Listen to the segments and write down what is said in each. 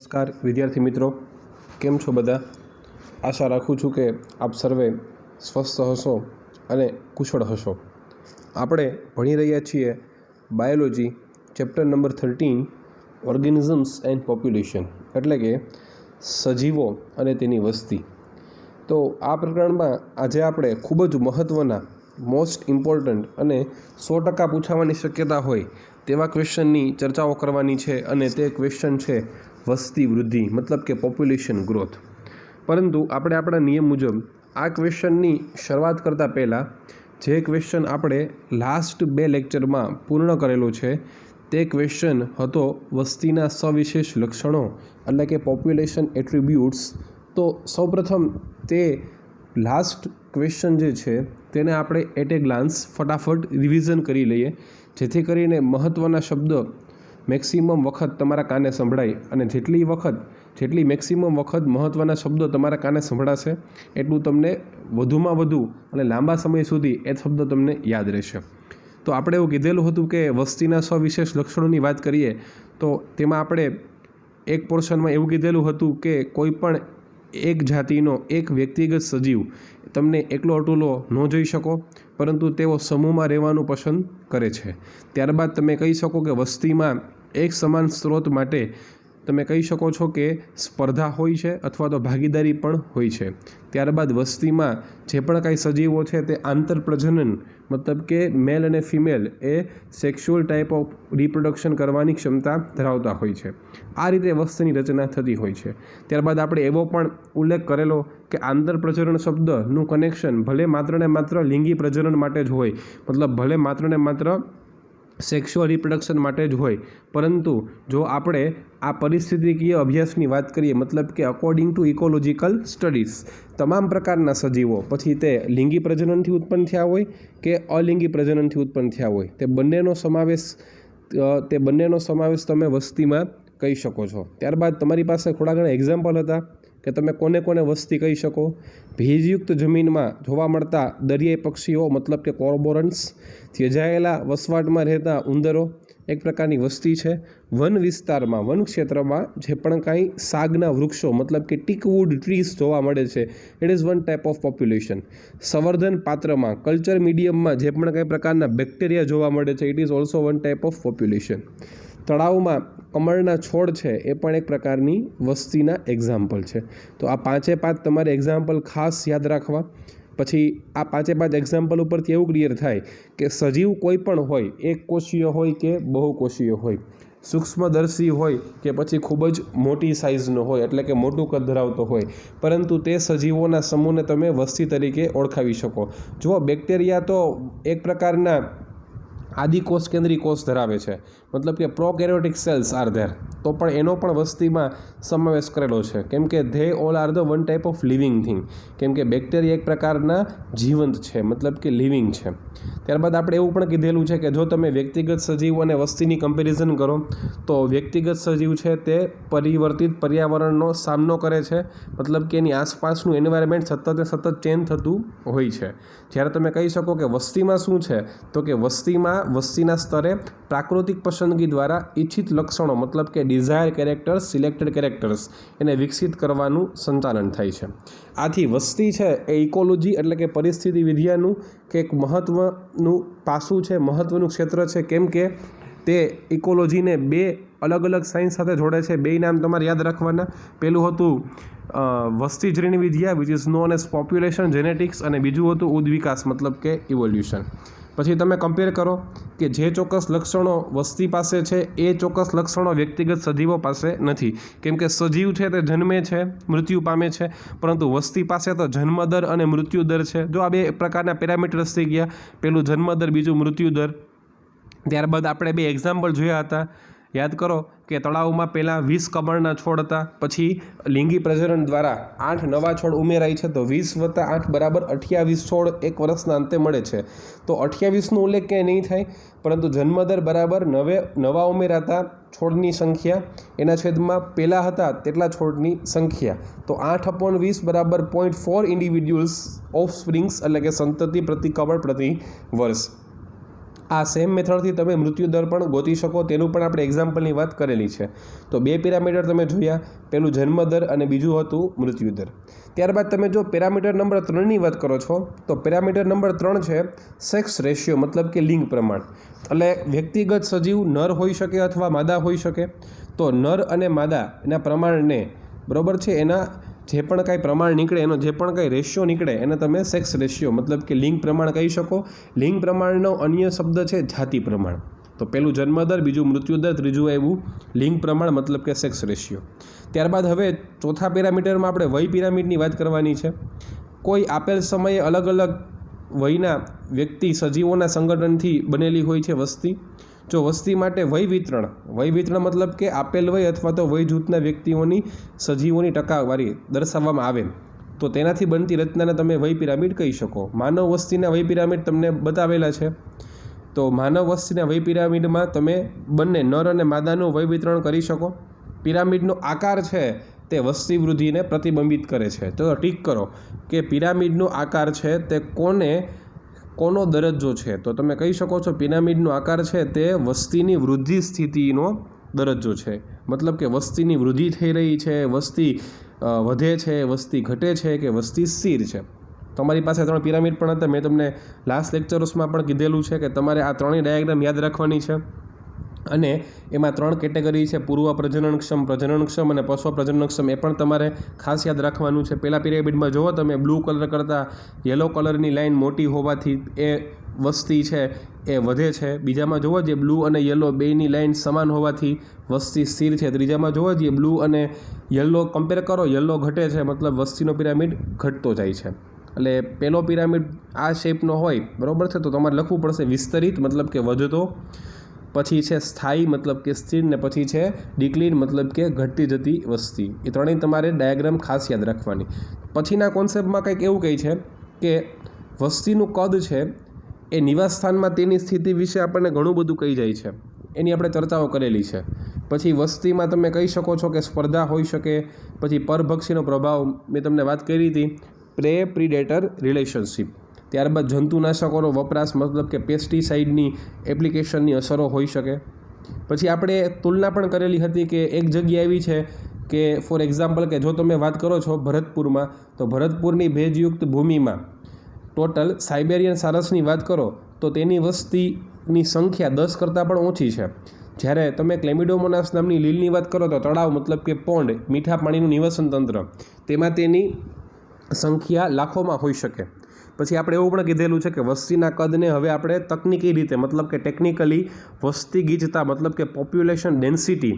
નમસ્કાર વિદ્યાર્થી મિત્રો, કેમ છો બધા? આશા રાખું છું કે આપ સર્વે સ્વસ્થ હશો અને કુશળ હશો. આપણે ભણી રહ્યા છીએ biology chapter number 13 organisms and population, એટલે કે સજીવો અને તેની વસ્તી. તો આ પ્રકરણમાં આજે આપણે ખૂબ જ મહત્ત્વના મોસ્ટ ઇમ્પોર્ટન્ટ અને 100% પૂછાવાની શક્યતા હોય તેવા ક્વેશ્ચનની ચર્ચાઓ કરવાની છે, અને તે ક્વેશ્ચન છે વસ્તી વૃદ્ધિ, મતલબ કે પોપ્યુલેશન ગ્રોથ. પરંતુ આપણે આપણા નિયમ મુજબ આ ક્વેશ્ચનની શરૂઆત કરતાં પહેલાં જે ક્વેશ્ચન આપણે લાસ્ટ 2 લેક્ચરમાં પૂર્ણ કરેલો છે તે ક્વેશ્ચન હતો વસ્તીના સવિશેષ લક્ષણો, એટલે કે પોપ્યુલેશન એટ્રીબ્યુટ્સ. તો સૌપ્રથમ તે લાસ્ટ ક્વેશ્ચન જે છે તેને આપણે એટ એ ગ્લાન્સ ફટાફટ રિવિઝન કરી લઈએ, જેથી કરીને મહત્ત્વના શબ્દ મેક્સિમમ વખત તમારા કાને સંભળાય, અને જેટલી મેક્સિમમ વખત મહત્ત્વના શબ્દો તમારા કાને સંભળાશે એટલું તમને વધુમાં વધુ અને લાંબા સમય સુધી એ શબ્દ તમને યાદ રહેશે. તો આપણે એવું કીધેલું હતું કે વસ્તીના સવિશેષ લક્ષણોની વાત કરીએ તો તેમાં આપણે એક પોર્શનમાં એવું કીધેલું હતું કે કોઈ પણ એક જાતિનો એક વ્યક્તિગત સજીવ તમને એકલો અટુલો ન જોઈ શકો, પરંતુ તેઓ સમૂહમાં રહેવાનું પસંદ કરે છે. ત્યારબાદ તમે કહી શકો કે વસ્તીમાં એક સમાન સ્ત્રોત માટે તમે કહી શકો છો કે સ્પર્ધા હોય છે અથવા તો ભાગીદારી પણ હોય છે. ત્યારબાદ વસ્તીમાં જે પણ કાંઈ સજીવો છે તે આંતરપ્રજનન, મતલબ કે મેલ અને female A sexual type of reproduction કરવાની ક્ષમતા ધરાવતા હોય છે. આ રીતે વસ્તીની રચના થતી હોય છે. ત્યારબાદ આપણે એવો પણ ઉલ્લેખ કરેલો કે આંતરપ્રજનન શબ્દનું કનેક્શન ભલે માત્ર ને માત્ર લિંગી પ્રજનન માટે જ હોય, મતલબ ભલે માત્ર ને માત્ર સેક્સ્યુઅલ રિપ્રોડક્શન માટે જ હોય, પરંતુ જો આપણે આ પરિસ્થિતિકીય અભ્યાસની વાત કરીએ, મતલબ કે અકોર્ડિંગ ટુ ઇકોલોજીકલ સ્ટડીઝ, તમામ પ્રકારના સજીવો, પછી તે લિંગી પ્રજનનથી ઉત્પન્ન થયા હોય કે અલિંગી પ્રજનનથી ઉત્પન્ન થયા હોય, તે બંનેનો સમાવેશ તમે વસ્તીમાં કહી શકો છો. ત્યારબાદ તમારી પાસે થોડા ઘણા એક્ઝામ્પલ હતા કે તમે કોને કોને વસ્તી કહી શકો. ભેજયુક્ત જમીનમાં જોવા મળતા દરિયાઈ પક્ષીઓ, મતલબ કે કોર્મોરન્ટ્સ. ત્યજાયેલા વસવાટમાં રહેતા ઉંદરો એક પ્રકારની વસ્તી છે. વન વિસ્તારમાં, વન ક્ષેત્રમાં જે પણ કાંઈ સાગના વૃક્ષો, મતલબ કે ટીકવુડ ટ્રીઝ જોવા મળે છે, it is one type of population. સંવર્ધન પાત્રમાં, કલ્ચર મીડિયમમાં જે પણ કંઈ પ્રકારના બેક્ટેરિયા જોવા મળે છે, it is also one type of population. તળાવમાં કમળના છોડ છે એ પણ એક પ્રકારની વસ્તીના એક્ઝામ્પલ છે. તો આ 5 તમારે એક્ઝામ્પલ ખાસ યાદ રાખવા. પછી આ 5 એક્ઝામ્પલ ઉપરથી એવું ક્લિયર થાય કે સજીવ કોઈ પણ હોય, એક કોષીય હોય કે બહુકોષીય હોય, સૂક્ષ્મદર્શી હોય કે પછી ખૂબ જ મોટી સાઇઝનો હોય, એટલે કે મોટું કદ ધરાવતો હોય, પરંતુ તે સજીવોના સમૂહને તમે વસ્તી તરીકે ઓળખાવી શકો. જુઓ, બેક્ટેરિયા તો એક પ્રકારના આદિકોષ કેન્દ્રી કોષ ધરાવે છે, મતલબ કે પ્રોકેરિયોટિક સેલ્સ આર ધેર, તો પણ એનો પણ વસ્તીમાં સમાવેશ કરેલો છે, કેમ કે they all are the one type of living thing, કેમ કે બેક્ટેરિયા એક પ્રકારના જીવંત છે, મતલબ કે લિવિંગ છે. ત્યારબાદ આપણે એવું પણ કીધેલું છે કે જો તમે વ્યક્તિગત સજીવ અને વસ્તીની કમ્પેરિઝન કરો તો વ્યક્તિગત સજીવ છે તે પરિવર્તિત પર્યાવરણનો સામનો કરે છે, મતલબ કે એની આસપાસનું એન્વાયરમેન્ટ સતત ને સતત ચેન્જ થતું હોય છે. જ્યારે તમે કહી શકો કે વસ્તીમાં શું છે, તો કે વસ્તીના સ્તરે પ્રાકૃતિક પસંદગી દ્વારા ઇચ્છિત લક્ષણો, મતલબ કે ડિઝાયર કેરેક્ટર્સ, સિલેક્ટેડ કેરેક્ટર્સ, એને વિકસિત કરવાનું સંચાલન થાય છે. આથી વસ્તી છે એ ઇકોલોજી, એટલે કે પરિસ્થિતિ વિદ્યાનું કે એક મહત્ત્વનું પાસું છે, મહત્ત્વનું ક્ષેત્ર છે, કેમ કે તે ઇકોલોજીને 2 અલગ અલગ સાયન્સ સાથે જોડે છે. 2 નામ તમારે યાદ રાખવાના. પહેલું હતું વસ્તી જીર્ણ વિદ્યા, which is known as population genetics, અને બીજું હતું ઉદ્વિકાસ, મતલબ કે ઇવોલ્યુશન. પછી તમે કમ્પેર કરો કે જે ચોક્કસ લક્ષણો વસ્તી પાસે છે એ ચોક્કસ લક્ષણો વ્યક્તિગત સજીવો પાસે નથી, કેમ કે સજીવ છે તે જન્મે છે, મૃત્યુ પામે છે, પરંતુ વસ્તી પાસે તો જન્મદર અને મૃત્યુદર છે. જો આ 2 પ્રકારના પેરામીટર્સ થઈ ગયા, પેલું જન્મદર, બીજું મૃત્યુદર. ત્યારબાદ આપણે 2 એક્ઝામ્પલ જોયા હતા. યાદ કરો કે તળાવમાં પહેલાં 20 કમળના છોડ હતા, પછી લિંગી પ્રજનન દ્વારા 8 નવા છોડ ઉમેરાય છે, તો 20 + 8 = 28 છોડ એક વર્ષના અંતે મળે છે. તો 28નો ઉલ્લેખ ક્યાંય નહીં થાય, પરંતુ જન્મદર બરાબર નવા ઉમેરાતા છોડની સંખ્યા એના છેદમાં પહેલાં હતા તેટલા છોડની સંખ્યા. તો 8/20 = 0.4 ઇન્ડિવિડ્યુઅલ્સ ઓફ સ્પ્રિંગ્સ, એટલે કે સંતતિ પ્રતિ કમળ પ્રતિ વર્ષ. આ સેમ મેથડથી તમે મૃત્યુદર પણ ગોતી શકો, તેનું પણ આપણે એક્ઝામ્પલની વાત કરેલી છે. તો 2 પેરામીટર તમે જોયા, પહેલું જન્મદર અને બીજું હતું મૃત્યુદર. ત્યારબાદ તમે જો પેરામીટર નંબર 3ની વાત કરો છો, તો પેરામીટર નંબર 3 છે સેક્સ રેશિયો, મતલબ કે લિંગ પ્રમાણ. એટલે વ્યક્તિગત સજીવ નર હોઈ શકે અથવા માદા હોઈ શકે. તો નર અને માદા એના પ્રમાણને, બરાબર છે, એના જે પણ કાંઈ પ્રમાણ નીકળે, એનો જે પણ કાંઈ રેશિયો નીકળે એને તમે સેક્સ રેશિયો મતલબ કે લિંગ પ્રમાણ કહી શકો. લિંગ પ્રમાણનો અન્ય શબ્દ છે જાતિ પ્રમાણ. તો પહેલું જન્મદર, બીજું મૃત્યુદર, ત્રીજું આવ્યું લિંગ પ્રમાણ મતલબ કે સેક્સ રેશિયો. ત્યારબાદ હવે ચોથા પેરામીટરમાં આપણે વય પિરામિડની વાત કરવાની છે. કોઈ આપેલ સમયે અલગ અલગ વયના વ્યક્તિ સજીવોના સંગઠનથી બનેલી હોય છે વસ્તી. જો વસ્તી માટે વય વિતરણ મતલબ કે આપેલ વય અથવા તો વય જૂથના વ્યક્તિઓની સજીવોની ટકાવારી દર્શાવવામાં આવે તો તેનાથી બનતી રચનાને તમે વય પિરામિડ કહી શકો. માનવ વસ્તીના વય પિરામિડ તમને બતાવેલા છે. તો માનવ વસ્તીના વય પિરામિડમાં તમે બંને નર અને માદાનું વય વિતરણ કરી શકો. પિરામિડનો આકાર છે તે વસ્તી વૃદ્ધિને પ્રતિબિંબિત કરે છે. તો ટીક કરો કે પિરામિડનો આકાર છે તે કોનો દરજ્જો છે. તો તમે કહી શકો છો પિરામિડનો આકાર છે તે વસ્તીની વૃદ્ધિ સ્થિતિનો દરજ્જો છે. મતલબ કે વસ્તીની વૃદ્ધિ થઈ રહી છે, વસ્તી વધે છે, વસ્તી ઘટે છે કે વસ્તી સ્થિર છે. તમારી પાસે 3 પિરામિડ પણ હતા. મેં તમને લાસ્ટ લેક્ચર્સમાં પણ કીધેલું છે કે તમારે આ 3 ડાયાગ્રામ યાદ રાખવાની છે. અને એમાં 3 કેટેગરી છે: પૂર્વ પ્રજનનક્ષમ અને પશ્વ પ્રજનનક્ષમ. એ પણ તમારે ખાસ યાદ રાખવાનું છે. પહેલા પિરામિડમાં જુઓ તમે, બ્લુ કલર કરતાં યલો કલરની લાઇન મોટી હોવાથી એ વસ્તી છે એ વધે છે. બીજામાં જુઓ જે બ્લુ અને યલો બેયની લાઇન સમાન હોવાથી વસ્તી સ્થિર છે. ત્રીજામાં જુઓ જે બ્લુ અને યલો કમ્પેર કરો, યલો ઘટે છે, મતલબ વસ્તીનો પિરામિડ ઘટતો જાય છે. એટલે પહેલો પિરામિડ આ શેપનો હોય, બરાબર છે, તો તમારે લખવું પડશે વિસ્તરિત મતલબ કે વધતો, પછી છે સ્થાયી મતલબ કે સ્થિર, ને પછી છે ડિક્લીન મતલબ કે ઘટતી જતી વસ્તી. એ ત્રણેય તમારે ડાયાગ્રામ ખાસ યાદ રાખવાની. પછીના કોન્સેપ્ટમાં કંઈક એવું કહે છે કે વસ્તીનું કદ છે એ નિવાસ સ્થાનમાં તેની સ્થિતિ વિશે આપણને ઘણું બધું કહી જાય છે. એની આપણે ચર્ચાઓ કરેલી છે. પછી વસ્તીમાં તમે કહી શકો છો કે સ્પર્ધા હોઈ શકે. પછી પરભક્ષીનો પ્રભાવ મેં તમને વાત કરી હતી, પ્રિડેટર રિલેશનશિપ. ત્યારબાદ જંતુનાશકોનો વપરાશ મતલબ કે પેસ્ટિસાઇડની એપ્લિકેશનની અસરો હોઈ શકે. પછી આપણે તુલના પણ કરેલી હતી કે એક જગ્યા એવી છે કે ફોર એક્ઝામ્પલ કે જો તમે વાત કરો છો ભરતપુરમાં, તો ભરતપુરની ભેજયુક્ત ભૂમિમાં ટોટલ સાઇબેરિયન સારસની વાત કરો તો તેની વસ્તીની સંખ્યા 10 કરતાં પણ ઓછી છે. જ્યારે તમે ક્લેમિડોમોનાસ નામની લીલની વાત કરો તો તળાવ મતલબ કે પોન્ડ, મીઠા પાણીનું નિવસન તંત્ર, તેમાં તેની સંખ્યા લાખોમાં હોઈ શકે. પછી આપણે એવું પણ કીધેલું છે કે વસ્તીના કદને હવે આપણે તકનીકી રીતે મતલબ કે ટેકનિકલી વસ્તી ગીચતા મતલબ કે પોપ્યુલેશન ડેન્સિટી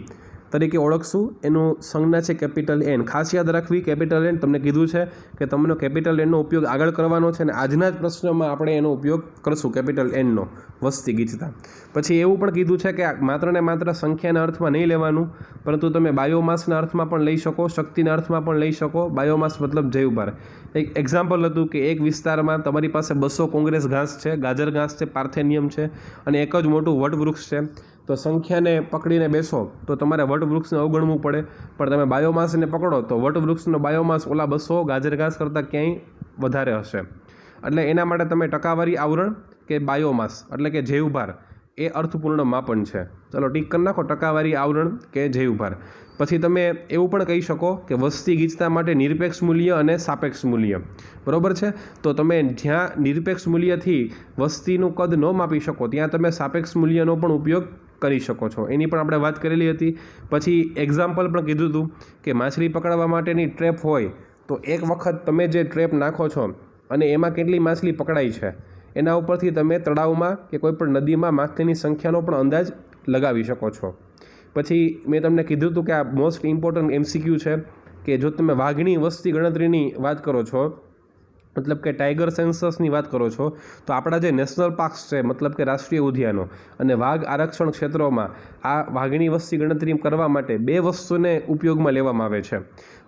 તરીકે ઓળખશું. એનું સંજ્ઞા છે કેપિટલ N. ખાસ યાદ રાખવી કેપિટલ N. તમને કીધું છે કે તમને કેપિટલ Nનો ઉપયોગ આગળ કરવાનો છે અને આજના જ પ્રશ્નમાં આપણે એનો ઉપયોગ કરશું કેપિટલ Nનો, વસ્તી ગીચતા. પછી એવું પણ કીધું છે કે માત્ર ને માત્ર સંખ્યાના અર્થમાં નહીં લેવાનું, પરંતુ તમે બાયોમાસના અર્થમાં પણ લઈ શકો, શક્તિના અર્થમાં પણ લઈ શકો. બાયોમાસ મતલબ જૈવભાર. એક એક્ઝામ્પલ હતું કે એક વિસ્તારમાં તમારી પાસે 200 કોંગ્રેસ ઘાસ છે, ગાજર ઘાસ છે, પાર્થેનિયમ છે અને એક જ મોટું વટવૃક્ષ છે. તો સંખ્યાને પકડીને બેસો તો તમારે વટવૃક્ષને અવગણવું પડે, પણ તમે બાયોમાસને પકડો તો વટવૃક્ષનો બાયોમાસ ઓલા 200 ગાજર ઘાસ કરતાં ક્યાંય વધારે હશે. એટલે એના માટે તમે ટકાવારી આવરણ કે બાયોમાસ એટલે કે જૈવભાર એ અર્થપૂર્ણ માપન છે. ચલો ટીક કરી નાખો, ટકાવારી આવરણ કે જૈવભાર. પછી તમે એવું પણ કહી શકો કે વસ્તી ગીચતા માટે નિરપેક્ષ મૂલ્ય અને સાપેક્ષ મૂલ્ય, બરાબર છે. તો તમે જ્યાં નિરપેક્ષ મૂલ્યથી વસ્તીનું કદ ન માપી શકો ત્યાં તમે સાપેક્ષ મૂલ્યનો પણ ઉપયોગ કરી શકો છો. એની પણ આપણે વાત કરેલી હતી. પછી એક્ઝામ્પલ પણ કીધું હતું કે માછલી પકડવા માટેની ટ્રેપ હોય તો એક વખત તમે જે ટ્રેપ નાખો છો અને એમાં કેટલી માછલી પકડાય છે એના ઉપરથી તમે તળાવમાં કે કોઈ પણ નદીમાં માછલીની સંખ્યાનો પણ અંદાજ લગાવી શકો છો. પછી મેં તમને કીધું હતું કે આ મોસ્ટ ઇમ્પોર્ટન્ટ MCQ છે કે જો તમે વાઘની વસ્તી ગણતરીની વાત કરો છો, મતલબ કે ટાઈગર સેન્સસની વાત કરો છો, તો આપણા જે નેશનલ પાર્ક્સ છે મતલબ કે રાષ્ટ્રીય ઉદ્યાનો અને વાઘ આરક્ષણ ક્ષેત્રોમાં આ વાઘની વસ્તી ગણતરી કરવા માટે 2 વસ્તુને ઉપયોગમાં લેવામાં આવે છે.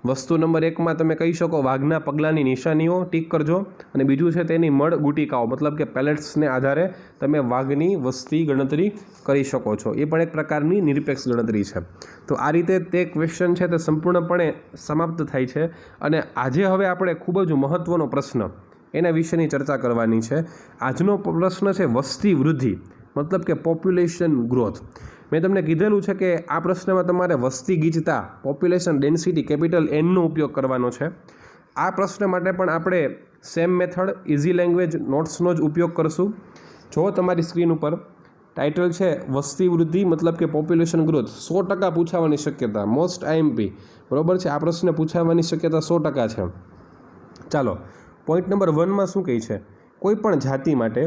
વસ્તુ નંબર 1માં તમે કહી શકો વાઘના પગલાંની નિશાનીઓ, ટીક કરજો, અને બીજું છે તેની મળ ગુટિકાઓ મતલબ કે પેલેટ્સને આધારે તમે વાઘની વસ્તી ગણતરી કરી શકો છો. એ પણ એક પ્રકારની નિરપેક્ષ ગણતરી છે. તો આ રીતે તે ક્વેશ્ચન છે તે સંપૂર્ણપણે સમાપ્ત થાય છે. અને આજે હવે આપણે ખૂબ જ મહત્ત્વનો પ્રશ્ન એના વિશેની ચર્ચા કરવાની છે. આજનો પ્રશ્ન છે વસ્તી વૃદ્ધિ. મતલબ કે પોપ્યુલેશન ગ્રોથ. મેં તમને કીધેલું છે કે આ પ્રશ્નમાં તમારે વસ્તી ગીચતા પોપ્યુલેશન ડેન્સિટી કેપિટલ Nનો ઉપયોગ કરવાનો છે. આ પ્રશ્ન માટે પણ આપણે સેમ મેથડ ઇઝી લેંગ્વેજ નોટ્સનો જ ઉપયોગ કરશું. જો તમારી સ્ક્રીન ઉપર ટાઇટલ છે વસ્તી વૃદ્ધિ મતલબ કે પોપ્યુલેશન ગ્રોથ, 100% પૂછાવાની શક્યતા, મોસ્ટ IMP, બરાબર છે. આ પ્રશ્ન પૂછાવાની શક્યતા 100% છે. ચાલો, પોઈન્ટ નંબર 1માં શું કહે છે? કોઈ પણ જાતિ માટે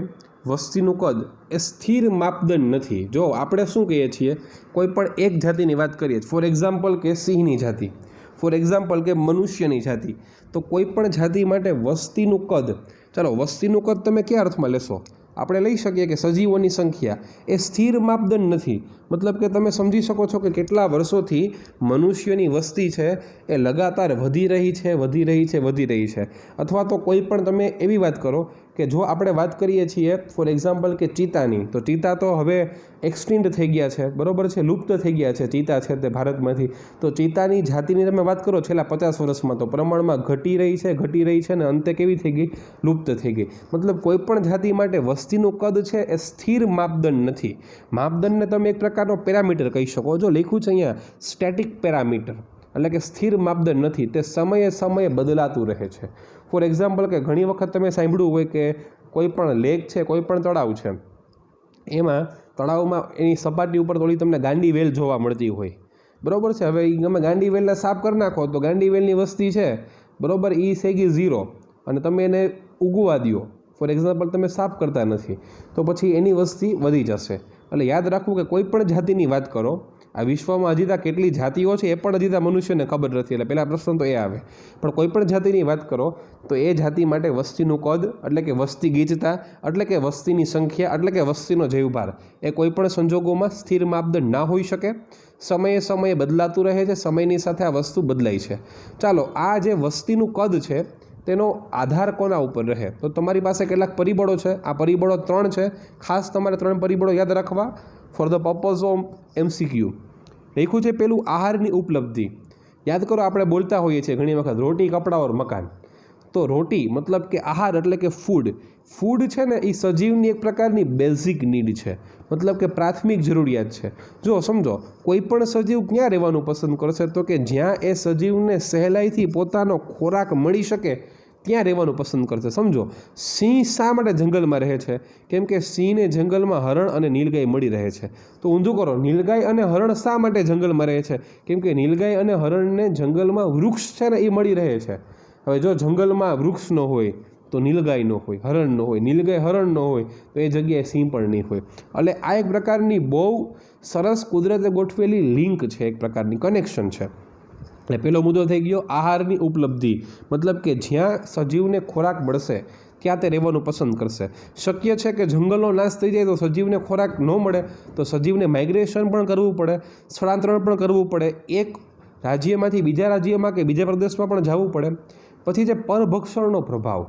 વસ્તીનું કદ એ સ્થિર માપદંડ નથી. જો આપણે શું કહીએ છીએ, કોઈ પણ એક જાતિની વાત કરીએ, ફોર એક્ઝામ્પલ કે સિંહની જાતિ, ફોર એક્ઝામ્પલ કે મનુષ્યની જાતિ, તો કોઈ પણ જાતિ માટે વસ્તીનું કદ, ચાલો વસ્તીનું કદ તમે કયા અર્થમાં લેશો? આપણે લઈ શકીએ કે સજીવોની સંખ્યા એ સ્થિર માપદંડ નથી. મતલબ કે તમે સમજી શકો છો કે કેટલા વર્ષોથી મનુષ્યની વસ્તી છે એ લગાતાર વધી રહી છે. અથવા તો કોઈ પણ તમે એવી વાત કરો કે જો આપણે વાત કરીએ છીએ ફોર એક્ઝામ્પલ કે ચિત્તાની, તો ચિત્તા તો હવે એક્સટિન્ડ થઈ ગયા છે, બરાબર છે, લુપ્ત થઈ ગયા છે ચિત્તા છે તે ભારતમાંથી. તો ચિત્તાની જાતિની તમે વાત કરો છેલ્લા 50 વર્ષમાં તો પ્રમાણમાં ઘટી રહી છે અને અંતે કેવી થઈ ગઈ? લુપ્ત થઈ ગઈ. મતલબ કોઈ પણ જાતિ માટે વસ્તીનું કદ છે એ સ્થિર માપદંડ નથી. માપદંડને તમે એક પ્રકારનો પેરામીટર કહી શકો. જો લખ્યું છે અહીંયા સ્ટેટિક પેરામીટર, એટલે કે સ્થિર માપદંડ નથી, તે સમયે બદલાતું રહે છે. ફોર એક્ઝામ્પલ કે ઘણી વખત તમે સાંભળ્યું હોય કે કોઈ પણ લેક છે, કોઈ પણ તળાવ છે, એમાં તળાવમાં એની સપાટી ઉપર થોડી તમને ગાંડી વેલ જોવા મળતી હોય, બરાબર છે. હવે તમે ગાંડી વેલને સાફ કરી નાખો તો ગાંડી વેલની વસ્તી છે, બરાબર, એ થઈ ગઈ 0 અને તમે એને ઉગવા દો, ફોર એક્ઝામ્પલ તમે સાફ કરતા નથી, તો પછી એની વસ્તી વધી જશે. એટલે યાદ રાખવું કે કોઈ પણ જાતિની વાત કરો, આ વિશ્વમાં હજી કેટલી જાતિઓ છે એ પણ હજી મનુષ્યને ખબર નથી. એટલે પહેલા પ્રશ્ન તો એ આવે. પણ કોઈ પણ જાતિની વાત કરો તો એ જાતિ માટે વસ્તીનું કદ, એટલે કે વસ્તી ગીચતા, એટલે કે વસ્તીની સંખ્યા, એટલે કે વસ્તીનો જૈવભાર એ કોઈ પણ સંજોગોમાં સ્થિર માપદંડ ના હોઈ શકે. સમયે બદલાતું રહે છે, સમયની સાથે આ વસ્તુ બદલાય છે. ચાલો, આ જે વસ્તીનું કદ છે તેનો આધાર કોના ઉપર રહે? તો તમારી પાસે કેટલાક પરિબળો છે. આ પરિબળો 3 છે. ખાસ તમારે 3 પરિબળો યાદ રાખવા for the purpose of MCQ. લખ્યું છે પેલું આહારની ઉપલબ્ધિ. યાદ કરો, આપણે બોલતા હોઈએ છીએ ઘણી વખત રોટી કપડાં ઓર મકાન. તો રોટી મતલબ કે આહાર, એટલે કે ફૂડ છે ને એ સજીવની એક પ્રકારની બેઝિક નીડ છે, મતલબ કે પ્રાથમિક જરૂરિયાત છે. જો સમજો, કોઈ પણ સજીવ ક્યાં રહેવાનું પસંદ કરશે? તો કે જ્યાં એ સજીવને સહેલાઈથી પોતાનો ખોરાક મળી શકે ત્યાં રહેવાનું પસંદ કરશે. સમજો, સિંહ શા માટે જંગલમાં રહે છે? કેમ કે સિંહને જંગલમાં હરણ અને નીલગાય મળી રહે છે. તો ઊંધું કરો, નીલગાય અને હરણ શા માટે જંગલમાં રહે છે? કેમ કે નીલગાય અને હરણને જંગલમાં વૃક્ષ છે ને એ મળી રહે છે. હવે જો જંગલમાં વૃક્ષ ન હોય તો નીલગાય ન હોય, હરણ ન હોય, નીલગાય હરણ ન હોય તો એ જગ્યાએ સિંહ પણ નહીં હોય. એટલે આ એક પ્રકારની બહુ સરસ કુદરતે ગોઠવેલી લિંક છે, એક પ્રકારની કનેક્શન છે. એટલે પહેલો મુદ્દો થઈ ગયો આહારની ઉપલબ્ધિ, મતલબ કે જ્યાં સજીવને ખોરાક મળશે ત્યાં તે રહેવાનું પસંદ કરશે. શક્ય છે કે જંગલનો નાશ થઈ જાય તો સજીવને ખોરાક ન મળે તો સજીવને માઇગ્રેશન પણ કરવું પડે, સ્થળાંતરણ પણ કરવું પડે, એક રાજ્યમાંથી બીજા રાજ્યમાં કે બીજા પ્રદેશમાં પણ જવું પડે. પછી છે પરભક્ષણનો પ્રભાવ,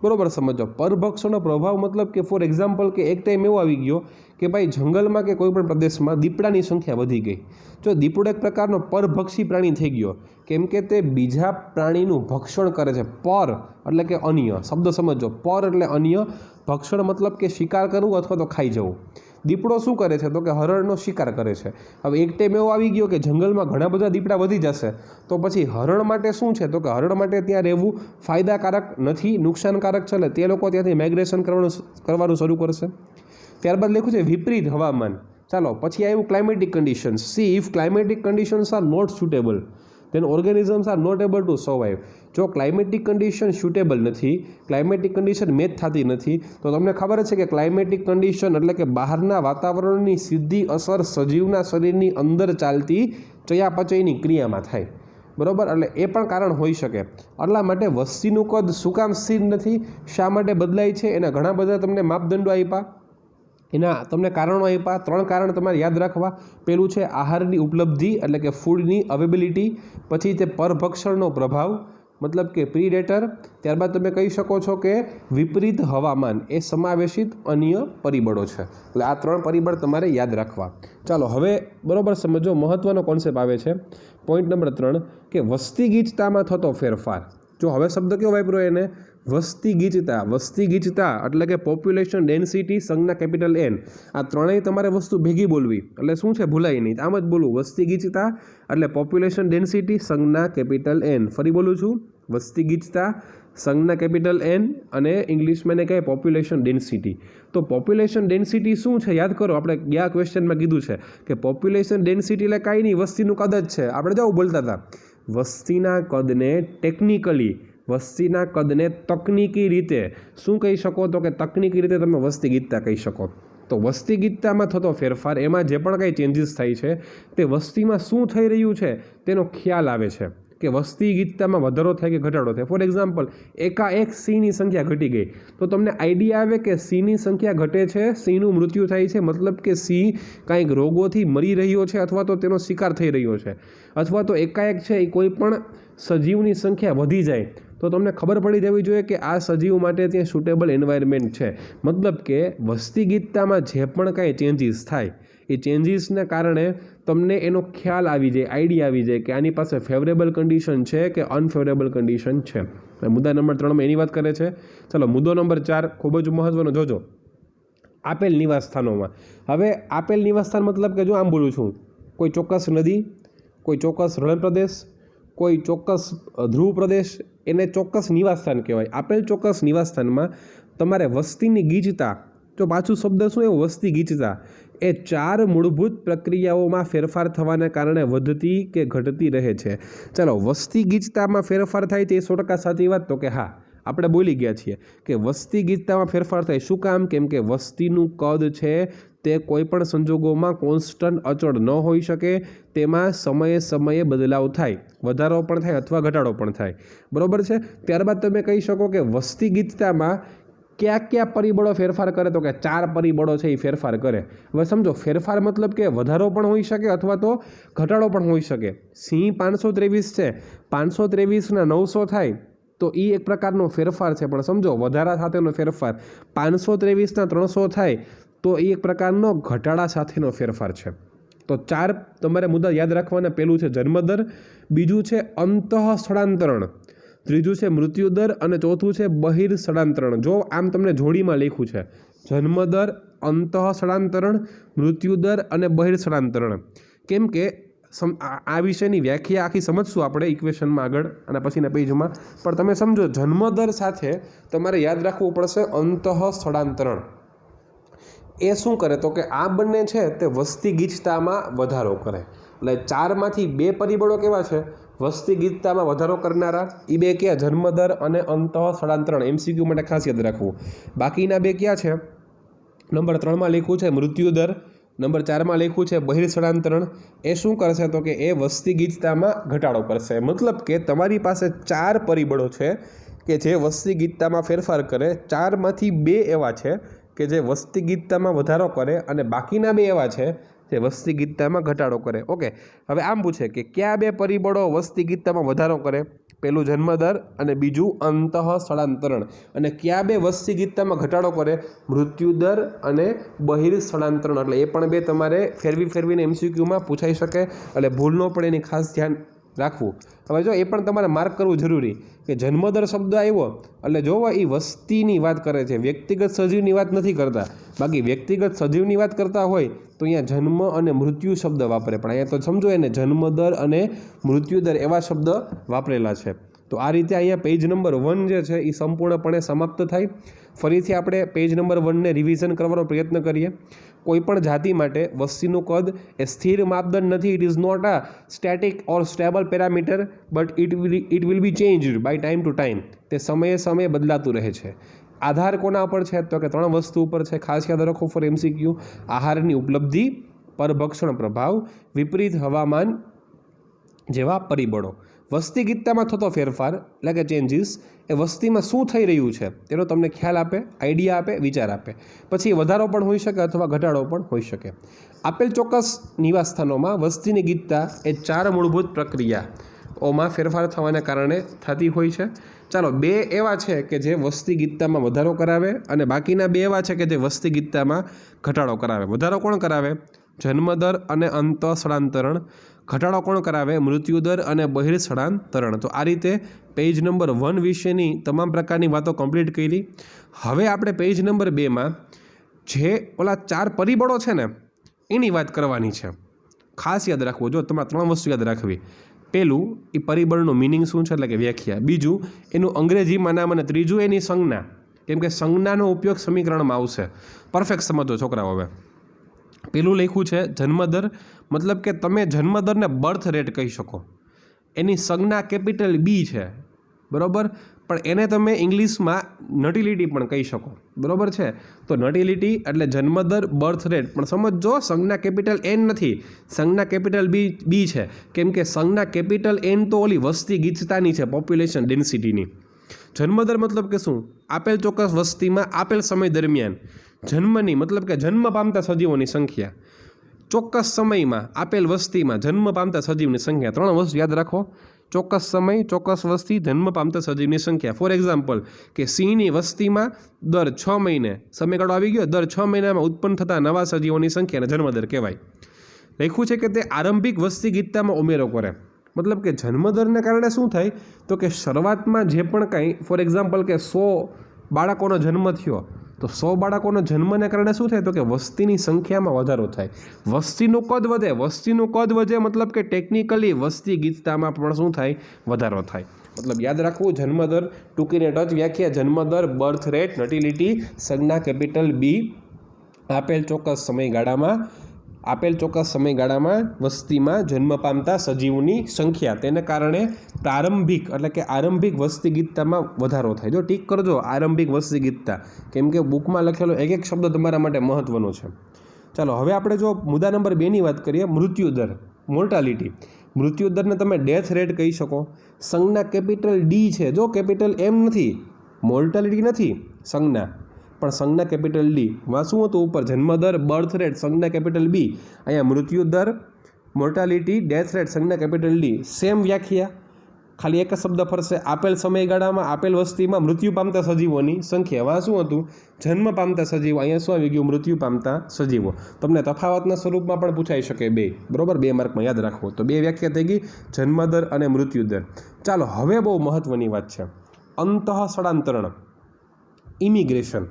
બરાબર સમજો. પરભક્ષણનો પ્રભાવ મતલબ કે ફોર એક્ઝામ્પલ કે એક ટાઈમ એવો આવી ગયો કે ભાઈ જંગલમાં કે કોઈ પણ પ્રદેશમાં દીપડાની સંખ્યા વધી ગઈ. જો દીપડો એક પ્રકારનો પરભક્ષી પ્રાણી થઈ ગયો, કેમ કે તે બીજા પ્રાણીનું ભક્ષણ કરે છે. પર એટલે કે અન્ય, શબ્દ સમજો. પર એટલે અન્ય, ભક્ષણ મતલબ કે શિકાર કરવું અથવા તો ખાઈ જવું. દીપડો શું કરે છે? તો કે હરણનો શિકાર કરે છે. હવે એક ટાઈમ એવો આવી ગયો કે જંગલમાં ઘણા બધા દીપડા વધી જશે, તો પછી હરણ માટે શું છે? તો કે હરણ માટે ત્યાં રહેવું ફાયદાકારક નથી, નુકસાનકારક છે. એટલે તે લોકો ત્યાંથી માઇગ્રેશન કરવાનું શરૂ કરશે. ત્યારબાદ લખ્યું છે વિપરીત હવામાન. ચાલો, પછી આવ્યું climatic conditions. See if climatic conditions are not suitable then organisms are not able to survive. જો ક્લાઇમેટિક કન્ડિશન સુટેબલ નથી, ક્લાઇમેટિક કન્ડિશન મેચ થતી નથી, તો તમને ખબર છે કે ક્લાઇમેટિક કન્ડિશન એટલે કે બહારના વાતાવરણની સીધી અસર સજીવના શરીરની અંદર ચાલતી ચયાપચયની ક્રિયામાં થાય, બરાબર. એટલે એ પણ કારણ હોઈ શકે. એટલા માટે વસ્તીનું કદ શું કામ સ્થિર નથી, શા માટે બદલાય છે, એના ઘણા બધા તમને માપદંડો આપ્યા, એના તમને કારણો આપ્યા. 3 કારણ તમારે યાદ રાખવા. પેલું છે આહારની ઉપલબ્ધિ, એટલે કે ફૂડની અવેબિલિટી. પછી તે પરભક્ષણનો પ્રભાવ, મતલબ કે પ્રીડેટર. ત્યારબાદ તમે કહી શકો છો કે વિપરીત હવામાન એ સમાવેશિત અન્ય પરિબળો છે. એટલે આ 3 પરિબળ તમારે યાદ રાખવા. ચાલો હવે બરાબર સમજો, મહત્વનો કોન્સેપ્ટ આવે છે પોઈન્ટ નંબર 3 કે વસ્તી ગીચતામાં થતો ફેરફાર. જો હવે શબ્દ કેવો વાપર્યો એને? વસ્તી ગીચતા. વસ્તી ગીચતા એટલે કે પોપ્યુલેશન ડેન્સિટી સંજ્ઞા કેપિટલ એન. આ ત્રણેય તમારે વસ્તુ ભેગી બોલવી, એટલે શું છે ભૂલાય નહીં, આમ જ બોલવું. વસ્તી ગીચતા એટલે પોપ્યુલેશન ડેન્સિટી સંજ્ઞા કેપિટલ એન. ફરી બોલું છું, વસ્તી ગીચતા સંજ્ઞા કેપિટલ એન અને ઇંગ્લિશમાં એને કહે પોપ્યુલેશન ડેન્સિટી. તો પોપ્યુલેશન ડેન્સિટી શું છે યાદ કરો, આપણે ગયા ક્વેશ્ચનમાં કીધું છે કે પોપ્યુલેશન ડેન્સિટી એટલે કાંઈ નહીં, વસ્તીનું કદ જ છે. આપણે જાઓ બોલતા હતા વસ્તીના કદને ટેકનિકલી, વસ્તીના કદને તકનીકી રીતે શું કહી શકો? તો કે તકનીકી રીતે તમે વસ્તી ગીચતા કહી શકો. તો વસ્તી ગીચતામાં થતો ફેરફાર, એમાં જે પણ કંઈ ચેન્જીસ થાય છે તે વસ્તીમાં શું થઈ રહ્યું છે તેનો ખ્યાલ આવે છે કે વસ્તી ગીચતામાં વધારો થાય કે ઘટાડો થાય. ફોર એક્ઝામ્પલ, એકાએક સિંહની સંખ્યા ઘટી ગઈ તો તમને આઈડિયા આવે કે સિંહની સંખ્યા ઘટે છે, સિંહનું મૃત્યુ થાય છે, મતલબ કે સિંહ કાંઈક રોગોથી મરી રહ્યો છે અથવા તો તેનો શિકાર થઈ રહ્યો છે. અથવા તો એકાએક છે એ કોઈ પણ સજીવની સંખ્યા વધી જાય તો તમને ખબર પડી જવી જોઈએ કે આ સજીવ માટે ત્યાં સુટેબલ એન્વાયરમેન્ટ છે. મતલબ કે વસ્તી ગીચતામાં જે પણ કાંઈ ચેન્જીસ થાય એ ચેન્જીસને કારણે તમને એનો ખ્યાલ આવી જાય, આઈડિયા આવી જાય કે આની પાસે ફેવરેબલ કન્ડિશન છે કે અનફેવરેબલ કન્ડિશન છે. મુદ્દા નંબર 3માં એની વાત કરે છે. ચલો મુદ્દો નંબર 4 ખૂબ જ મહત્વનો જોજો. આપેલ નિવાસ સ્થાનોમાં. હવે આપેલ નિવાસ સ્થાન મતલબ કે જો આમ બોલું છું, કોઈ ચોક્કસ નદી, કોઈ ચોક્કસ રણ પ્રદેશ, કોઈ ચોક્કસ ધ્રુવ પ્રદેશ, એને ચોક્કસ નિવાસ સ્થાન કહેવાય. આપેલ ચોક્કસ નિવાસ સ્થાનમાં તમારે વસ્તીની ગીચતા, જો પાછું શબ્દ શું એવું વસ્તી ગીચતા, એ 4 મૂળભૂત પ્રક્રિયાઓમાં ફેરફાર થવાને કારણે વધતી કે ઘટતી રહે છે. ચાલો, વસ્તી ગીચતામાં ફેરફાર થાય તે 100% સાચી વાત. તો કે હા, આપણે બોલી ગયા છીએ કે વસ્તી ગીચતામાં ફેરફાર થાય. શું કામ? કેમ કે વસ્તીનું કદ છે તે કોઈ પણ સંજોગોમાં કોન્સ્ટન્ટ અચળ ન હોઈ શકે, તેમાં સમયે સમયે બદલાવ થાય, વધારો પણ થાય અથવા ઘટાડો પણ થાય. બરોબર છે. ત્યારબાદ તમે કહી શકો કે વસ્તી ગીચતામાં કયા કયા પરિબળો ફેરફાર કરે? તો કે 4 પરિબળો છે એ ફેરફાર કરે. હવે સમજો, ફેરફાર મતલબ કે વધારો પણ હોઈ શકે અથવા તો ઘટાડો પણ હોઈ શકે. સિંહ 523 છે, 523ના 900 થાય તો એ એક પ્રકારનો ફેરફાર છે, પણ સમજો વધારા સાથેનો ફેરફાર. 523ના 300 થાય તો એ એક પ્રકારનો ઘટાડા સાથેનો ફેરફાર છે. તો 4 તમારે મુદ્દા યાદ રાખવાના. પહેલું છે જન્મદર, બીજું છે અંતઃ સ્થળાંતરણ, ત્રીજું છે મૃત્યુદર અને ચોથું છે બહિર સ્થળાંતરણ. જો આમ તમને જોડીમાં લખ્યું છે જન્મદર, અંતઃ સ્થળાંતરણ, મૃત્યુદર અને બહિર સ્થળાંતરણ. કેમ કે આ વિષયની વ્યાખ્યા આખી સમજશું આપણે ઇક્વેશનમાં આગળ અને પછીના પેજમાં, પણ તમે સમજો જન્મદર સાથે તમારે યાદ રાખવું પડશે અંતઃ સ્થળાંતરણ. એ શું કરે? તો કે આ બંને છે તે વસ્તી ગીચતામાં વધારો કરે. એટલે 4માંથી 2 પરિબળો કેવા છે વસ્તી ગીચતામાં વધારો કરનારા? એ 2 ક્યાં? જન્મદર અને અંતઃ સ્થળાંતરણ. MCQ માટે ખાસ યાદ રાખવું. બાકીના 2 ક્યાં છે? નંબર 3માં લખ્યું છે મૃત્યુદર, નંબર 4માં લખ્યું છે બહિર સ્થળાંતરણ. એ શું કરશે? તો કે એ વસ્તી ગીચતામાં ઘટાડો કરશે. મતલબ કે તમારી પાસે 4 પરિબળો છે કે જે વસ્તી ગીચતામાં ફેરફાર કરે. 4માંથી 2 એવા છે કે જે વસ્તી ગીચતામાં વધારો કરે અને બાકીના 2 એવા છે જે વસ્તી ગીચતામાં ઘટાડો કરે. ઓકે, હવે આમ પૂછે કે કયા 2 પરિબળો વસ્તી ગીચતામાં વધારો કરે? પહેલું જન્મદર અને બીજું અંતઃ સ્થળાંતરણ. અને કયા 2 વસ્તી ગીચતામાં ઘટાડો કરે? મૃત્યુદર અને બહિર સ્થળાંતરણ. એટલે એ પણ 2 તમારે ફેરવીને MCQમાં પૂછાઈ શકે, એટલે ભૂલ ન પડે એની ખાસ ધ્યાન રાખવું. હવે જો એ પણ તમારે માર્ક કરવું જરૂરી કે જન્મદર શબ્દ આવ્યો એટલે જોવો એ વસ્તીની વાત કરે છે, વ્યક્તિગત સજીવની વાત નથી કરતા. બાકી વ્યક્તિગત સજીવની વાત કરતા હોય તો અહીંયા જન્મ અને મૃત્યુ શબ્દ વાપરે, પણ અહીંયા તો સમજો એને જન્મદર અને મૃત્યુદર એવા શબ્દ વાપરેલા છે. તો આ રીતે અહીંયા પેજ નંબર 1 જે છે એ સંપૂર્ણપણે સમાપ્ત થાય. ફરીથી આપણે પેજ નંબર 1ને રિવિઝન કરવાનો પ્રયત્ન કરીએ. કોઈપણ જાતિ માટે વસ્તીનું કદ એ સ્થિર માપદંડ નથી. It is not a static or stable parameter but it will be changed by time to time. તે સમયે સમયે બદલાતું રહે છે. આધાર કોના પર છે? તો કે 3 વસ્તુ ઉપર છે. ખાસ યાદ રાખો ફોર MCQ. આહારની ઉપલબ્ધિ, પરભક્ષણ પ્રભાવ, વિપરીત હવામાન જેવા પરિબળો. વસ્તી ગીચતામાં થતો ફેરફાર એટલે કે ચેન્જીસ એ વસ્તીમાં શું થઈ રહ્યું છે તેનો તમને ખ્યાલ આપે, આઈડિયા આપે, વિચાર આપે. પછી વધારો પણ હોઈ શકે અથવા ઘટાડો પણ હોઈ શકે. આપેલ ચોક્કસ નિવાસ સ્થાનોમાં વસ્તીની ગીચતા એ 4 મૂળભૂત પ્રક્રિયાઓમાં ફેરફાર થવાને કારણે થતી હોય છે. ચાલો, 2 એવા છે કે જે વસ્તી ગીચતામાં વધારો કરાવે અને બાકીના 2 એવા છે કે જે વસ્તી ગીચતામાં ઘટાડો કરાવે. વધારો કોણ કરાવે? જન્મદર અને અંતઃ સ્થળાંતરણ. ઘટાડો કોણ કરાવે? મૃત્યુદર અને બહિર્સ્થળાંતરણ. તો આ રીતે પેજ નંબર 1 વિશેની તમામ પ્રકારની વાતો કમ્પ્લીટ કરી. હવે આપણે પેજ નંબર 2માં જે ઓલા 4 પરિબળો છે ને એની વાત કરવાની છે. ખાસ યાદ રાખવું, જો તમારે 3 વસ્તુ યાદ રાખવી. પહેલું, એ પરિબળનું મિનિંગ શું છે, એટલે કે વ્યાખ્યા. બીજું, એનું અંગ્રેજીમાં નામ. અને ત્રીજું, એની સંજ્ઞા. કેમ કે સંજ્ઞાનો ઉપયોગ સમીકરણમાં આવશે. પરફેક્ટ સમજો છોકરાઓ. હવે પેલું લખ્યું છે જન્મદર, મતલબ કે તમે જન્મદરને બર્થ રેટ કહી શકો. એની સંજ્ઞા કેપિટલ બી છે, બરાબર, પણ એને તમે ઇંગ્લિશમાં નટિલિટી પણ કહી શકો, બરાબર છે. તો નટિલિટી એટલે જન્મદર, બર્થ રેટ. પણ સમજો, સંજ્ઞા કેપિટલ એન નથી, સંજ્ઞા કેપિટલ બી છે. કેમ કે સંજ્ઞા કેપિટલ એન તો ઓલી વસ્તી ગીચતાની છે, પોપ્યુલેશન ડેન્સિટીની. જન્મદર મતલબ કે શું? આપેલ ચોક્કસ વસ્તીમાં આપેલ સમય દરમિયાન જન્મની, મતલબ કે જન્મ પામતા સજીવોની સંખ્યા. ચોક્કસ સમયમાં આપેલ વસ્તીમાં જન્મ પામતા સજીવની સંખ્યા. 3 વસ્તુ યાદ રાખો: ચોક્કસ સમય, ચોક્કસ વસ્તી, જન્મ પામતા સજીવની સંખ્યા. ફોર એક્ઝામ્પલ, કે સિંહની વસ્તીમાં દર 6 મહિને, સમયગાળો આવી ગયો, દર 6 મહિનામાં ઉત્પન્ન થતા નવા સજીવોની સંખ્યાને જન્મદર કહેવાય. લખ્યું છે કે તે આરંભિક વસ્તી ગીતતામાં ઉમેરો કરે. મતલબ કે જન્મદરને કારણે શું થાય? તો કે શરૂઆતમાં જે પણ કાંઈ, ફોર એક્ઝામ્પલ કે 100 બાળકોનો જન્મ થયો, તો 100 બાળકોનો જન્મને કારણે શું થાય? તો કે વસ્તીની સંખ્યામાં વધારો થાય, વસ્તીનું કદ વધે. વસ્તીનું કદ વધે મતલબ કે ટેકનિકલી વસ્તી ગીચતામાં પણ શું થાય? વધારો થાય. મતલબ યાદ રાખવું, જન્મદર ટૂંકીને ટચ વ્યાખ્યા: જન્મદર, બર્થ રેટ, નટિલિટી, સંજ્ઞા કેપિટલ બી, આપેલ ચોક્કસ સમયગાળામાં વસ્તીમાં જન્મ પામતા સજીવની સંખ્યા. તેને કારણે પ્રારંભિક એટલે કે આરંભિક વસ્તી ગીતતામાં વધારો થાય. જો ટીક કરજો, આરંભિક વસ્તી ગીતતા, કેમ કે બુકમાં લખેલો એક એક શબ્દ તમારા માટે મહત્વનો છે. ચાલો હવે આપણે જો મુદ્દા નંબર 2ની વાત કરીએ, મૃત્યુદર, મોર્ટાલિટી. મૃત્યુદરને તમે ડેથ રેટ કહી શકો. સંજ્ઞા કેપિટલ ડી છે, જો કેપિટલ એમ નથી, મોર્ટાલિટી નથી સંજ્ઞા, પણ સંજ્ઞા કેપિટલ ડી. માં શું હતું? ઉપર જન્મદર, બર્થ રેટ, સંજ્ઞા કેપિટલ બી. અહીંયા મૃત્યુદર, મોર્ટાલિટી, ડેથ રેટ, સંજ્ઞા કેપિટલ ડી. સેમ વ્યાખ્યા, ખાલી એક જ શબ્દ ફરશે: આપેલ સમયગાળામાં આપેલ વસ્તીમાં મૃત્યુ પામતા સજીવોની સંખ્યા. વા શું હતું? જન્મ પામતા સજીવો. અહીંયા શું આવી ગયું? મૃત્યુ પામતા સજીવો. તમને તફાવતના સ્વરૂપમાં પણ પૂછાઈ શકે, બે, બરોબર, 2 માર્કમાં યાદ રાખવો. તો 2 વ્યાખ્યા થઈ ગઈ, જન્મદર અને મૃત્યુદર. ચાલો હવે બહુ મહત્વની વાત છે, અંતઃસ્થળાંતરણ, ઇમિગ્રેશન.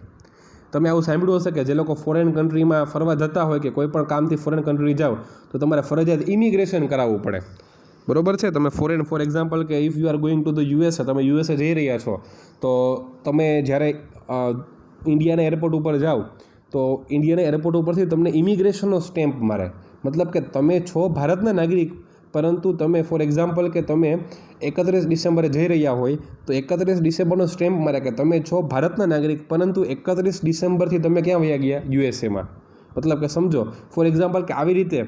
તમે આવું સાંભળ્યું હશે કે જે લોકો ફોરેન કન્ટ્રીમાં ફરવા જતા હોય કે કોઈ પણ કામથી ફોરેન કન્ટ્રી જાઓ તો તમારે ફરજિયાત ઇમિગ્રેશન કરાવવું પડે, બરોબર છે. તમે ફોર એક્ઝામ્પલ કે if you are going to the USA, તમે યુએસએ જઈ રહ્યા છો, તો તમે જ્યારે ઇન્ડિયાના એરપોર્ટ ઉપર જાઓ તો ઇન્ડિયાના એરપોર્ટ ઉપરથી તમને ઇમિગ્રેશનનો સ્ટેમ્પ મારે. મતલબ કે તમે છો ભારતના નાગરિક, પરંતુ તમે ફોર એક્ઝામ્પલ કે તમે 31 ડિસેમ્બરે જઈ રહ્યા હોય તો 31 ડિસેમ્બરનો સ્ટેમ્પ મારે કે તમે છો ભારતના નાગરિક, પરંતુ 31 ડિસેમ્બરથી તમે ક્યાં વયા ગયા? યુએસએમાં. મતલબ કે સમજો, ફોર એક્ઝામ્પલ કે આવી રીતે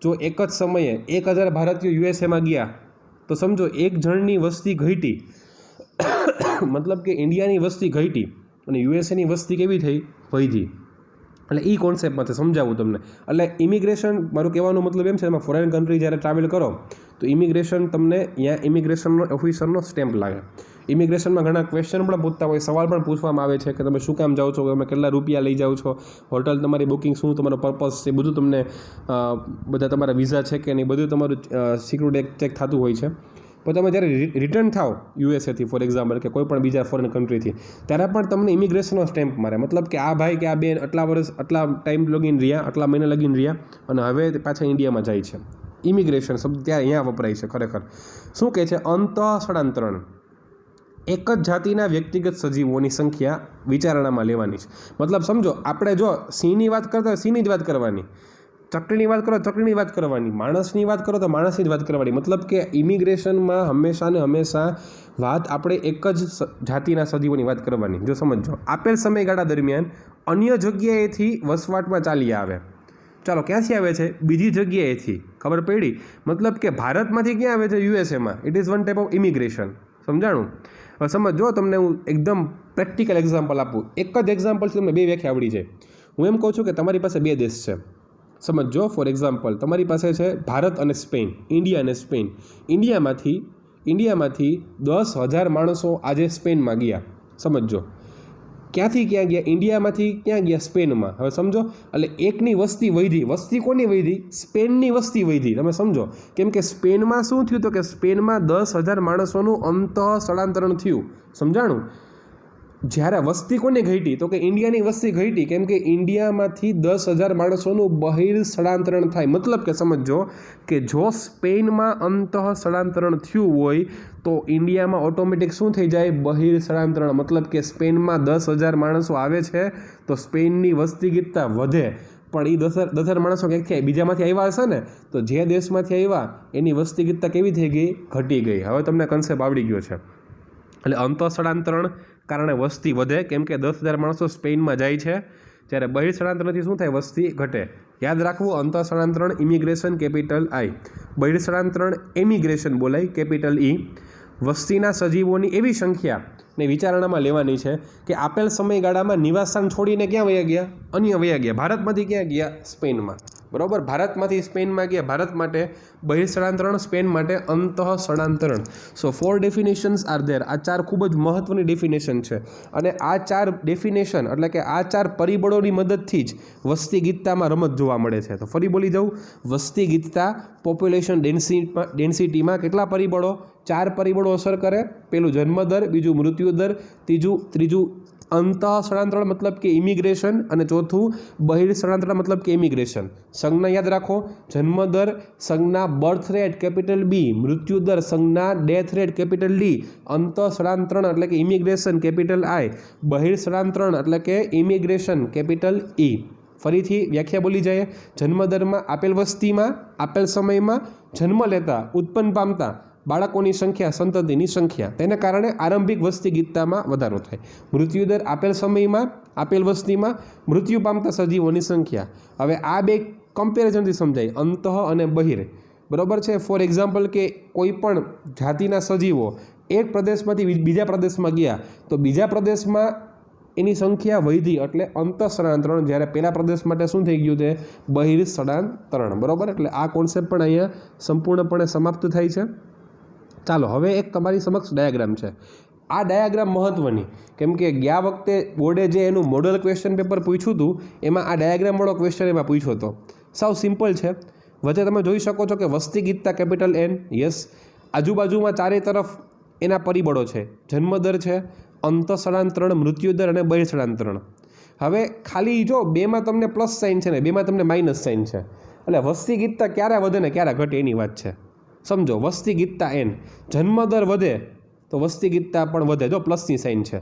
જો એક જ સમયે 1000 ભારતીયો યુએસએમાં ગયા તો સમજો એક જણની વસ્તી ઘટી, મતલબ કે ઇન્ડિયાની વસ્તી ઘટી અને યુએસએની વસ્તી કેવી થઈ? વધી. એટલે એ કોન્સેપ્ટમાં સમજાવું તમને. એટલે ઇમિગ્રેશન, મારું કહેવાનો મતલબ એમ છે, એમાં ફોરેન કન્ટ્રી જ્યારે ટ્રાવેલ કરો તો ઇમિગ્રેશન તમને ત્યાં ઇમિગ્રેશનનો ઓફિસરનો સ્ટેમ્પ લાગે. ઇમિગ્રેશનમાં ઘણા ક્વેશ્ચન પણ પૂછતા હોય, સવાલ પણ પૂછવામાં આવે છે કે તમે શું કામ જાઓ છો, તમે કેટલા રૂપિયા લઈ જાઓ છો, હોટલ તમારી બુકિંગ શું, તમારો પર્પઝ છે, બધું તમને બધા તમારા વિઝા છે કે નહીં, બધું તમારું સિક્યુરિટી ચેક થતું હોય છે. પણ તમે જ્યારે રિટર્ન થાવ યુએસએથી ફોર એક્ઝામ્પલ કે કોઈ પણ બીજા ફોરેન કન્ટ્રીથી, ત્યારે પણ તમને ઇમિગ્રેશનનો સ્ટેમ્પ મારે. મતલબ કે આ ભાઈ કે આ બેન આટલા વર્ષ, આટલા ટાઈમ લગીને રહ્યા, આટલા મહિના લગીને રહ્યા અને હવે પાછા ઇન્ડિયામાં જાય છે. ઇમિગ્રેશન શબ્દ ત્યાં અહીંયા વપરાય છે. ખરેખર શું કહે છે? અંતઃસ્થળાંતરણ, એક જ જાતિના વ્યક્તિગત સજીવોની સંખ્યા વિચારણામાં લેવાની છે. મતલબ સમજો, આપણે જો સિંહની વાત કરતા હોય સિંહની જ વાત કરવાની, ચકલીની વાત કરો ચકલીની વાત કરવાની, માણસની વાત કરો તો માણસની જ વાત કરવાની. મતલબ કે ઇમિગ્રેશનમાં હંમેશા ને હંમેશા વાત આપણે એક જ જાતિના સજીવોની વાત કરવાની. જો સમજો, આપેલ સમયગાળા દરમિયાન અન્ય જગ્યાએથી વસવાટમાં ચાલી આવે. ચાલો, ક્યાંથી આવે છે? બીજી જગ્યાએથી. ખબર પડી? મતલબ કે ભારતમાંથી ક્યાં આવે છે? યુએસએમાં. It is one type of immigration. સમજાણું? હવે સમજો, તમને હું એકદમ પ્રેક્ટિકલ એક્ઝામ્પલ આપું. એક જ એક્ઝામ્પલથી તમને 2 વ્યાખ્યા આવડી જાય. હું એમ કહું છું કે તમારી પાસે 2 દેશ છે. સમજો, ફોર એક્ઝામ્પલ તમારી પાસે છે ભારત અને સ્પેન, ઇન્ડિયા અને સ્પેન. ઇન્ડિયામાંથી 10,000 માણસો આજે સ્પેનમાં ગયા, સમજો. ક્યાંથી ક્યાં ગયા? ઇન્ડિયામાંથી ક્યાં ગયા? સ્પેનમાં. હવે સમજો, એટલે એકની વસ્તી વધી. વસ્તી કોની વધી? સ્પેનની વસ્તી વધી. તમે સમજો, કેમ કે સ્પેનમાં શું થયું? તો કે સ્પેનમાં 10,000 માણસોનું અંતઃ સ્થળાંતરણ થયું. સમજાણું? જ્યારે વસ્તી કોને ઘટી? તો કે ઇન્ડિયાની વસ્તી ઘટી, કેમ કે ઇન્ડિયામાંથી 10,000 માણસોનું બહિર સ્થળાંતરણ થાય. મતલબ કે સમજો કે જો સ્પેનમાં અંતઃ સ્થળાંતરણ થયું હોય તો ઇન્ડિયામાં ઓટોમેટિક શું થઈ જાય? બહિર સ્થળાંતરણ. મતલબ કે સ્પેનમાં 10,000 માણસો આવે છે તો સ્પેનની વસ્તી ગીતતા વધે. પણ એ 10,000 માણસો ક્યાંકથી બીજામાંથી આવ્યા હશે ને, તો જે દેશમાંથી આવ્યા એની વસ્તી ગીતતા કેવી થઈ ગઈ? ઘટી ગઈ. હવે તમને કન્સેપ્ટ આવડી ગયો છે. એટલે અંતઃ સ્થળાંતરણ કારણે વસ્તી વધે, કેમ કે 10,000 માણસો સ્પેનમાં જાય છે. જ્યારે બહિર સ્થળાંતરણથી શું થાય? વસ્તી ઘટે. યાદ રાખવું, અંતઃ સ્થળાંતરણ ઇમિગ્રેશન કેપિટલ આઈ, બહિર સ્થળાંતરણ એમિગ્રેશન બોલાય કેપિટલ ઈ. વસ્તીના સજીવોની એવી સંખ્યાને વિચારણામાં લેવાની છે કે આપેલ સમયગાળામાં નિવાસસ્થાન છોડીને ક્યાં વયા ગયા? અન્ય વયા ગયા. ભારતમાંથી ક્યાં ગયા? સ્પેનમાં. બરાબર, ભારતમાંથી સ્પેનમાં ગયા. ભારત માટે બહિર સ્થળાંતરણ, સ્પેન માટે અંતઃ સ્થળાંતરણ. સો 4 ડેફિનેશન્સ આર ધેર. આ 4 ખૂબ જ મહત્વની ડેફિનેશન છે અને આ 4 ડેફિનેશન એટલે કે આ 4 પરિબળોની મદદથી જ વસ્તી ગીતતામાં રમત જોવા મળે છે. તો ફરી બોલી જાઉં, વસ્તી ગીતતા પોપ્યુલેશન ડેન્સિટીમાં કેટલા પરિબળો? 4 પરિબળો અસર કરે. પહેલું જન્મદર, બીજું મૃત્યુદર, ત્રીજું અંતઃ સ્થળાંતરણ મતલબ કે ઇમિગ્રેશન, અને ચોથું બહિર સ્થળાંતરણ મતલબ કે ઇમિગ્રેશન. સંજ્ઞા યાદ રાખો, જન્મદર સંજ્ઞા બર્થ રેટ કેપિટલ બી, મૃત્યુદર સંજ્ઞા ડેથ રેટ કેપિટલ ડી, અંતઃ સ્થળાંતરણ એટલે કે ઇમિગ્રેશન કેપિટલ આઈ, બહિર સ્થળાંતરણ એટલે કે ઇમિગ્રેશન કેપિટલ ઈ. ફરીથી વ્યાખ્યા બોલી જાય, જન્મદરમાં આપેલ વસ્તીમાં આપેલ સમયમાં જન્મ લેતા ઉત્પન્ન પામતા બાળકોની સંખ્યા, સંતતિની સંખ્યા, તેને કારણે આરંભિક વસ્તી ગીતતામાં વધારો થાય. મૃત્યુદર આપેલ સમયમાં આપેલ વસ્તીમાં મૃત્યુ પામતા સજીવોની સંખ્યા. હવે આ બે કમ્પેરિઝનથી સમજાય, અંતઃ અને બહિર. બરાબર છે. ફોર એક્ઝામ્પલ કે કોઈ પણ જાતિના સજીવો એક પ્રદેશમાંથી બીજા પ્રદેશમાં ગયા તો બીજા પ્રદેશમાં એની સંખ્યા વધી, એટલે અંતઃ સ્થળાંતરણ. જ્યારે પહેલા પ્રદેશ માટે શું થઈ ગયું? તે બહિર સ્થળાંતરણ. બરાબર, એટલે આ કોન્સેપ્ટ પણ અહીંયા સંપૂર્ણપણે સમાપ્ત થાય છે. ચાલો, હવે એક તમારી સમક્ષ ડાયાગ્રામ છે. આ ડાયાગ્રામ મહત્ત્વની, કેમ કે ગયા વખતે બોર્ડે જે એનું મોડલ ક્વેશ્ચન પેપર પૂછ્યું હતું એમાં આ ડાયાગ્રામવાળો ક્વેશ્ચન એમાં પૂછ્યો હતો. સાવ સિમ્પલ છે. વચ્ચે તમે જોઈ શકો છો કે વસ્તી ગીતતા કેપિટલ એન, યસ. આજુબાજુમાં ચારે તરફ એના પરિબળો છે. જન્મદર છે, અંતઃ સ્થળાંતરણ, મૃત્યુદર અને બહિર સ્થળાંતરણ. હવે ખાલી જો બેમાં તમને પ્લસ સાઇન છે ને બેમાં તમને માઇનસ સાઇન છે. એટલે વસ્તી ગીતતા ક્યારે વધે ને ક્યારે ઘટે એની વાત છે. સમજો, વસ્તી ગીતતા એન, જન્મદર વધે તો વસ્તી ગીતતા પણ વધે, જો પ્લસની સાઇન છે.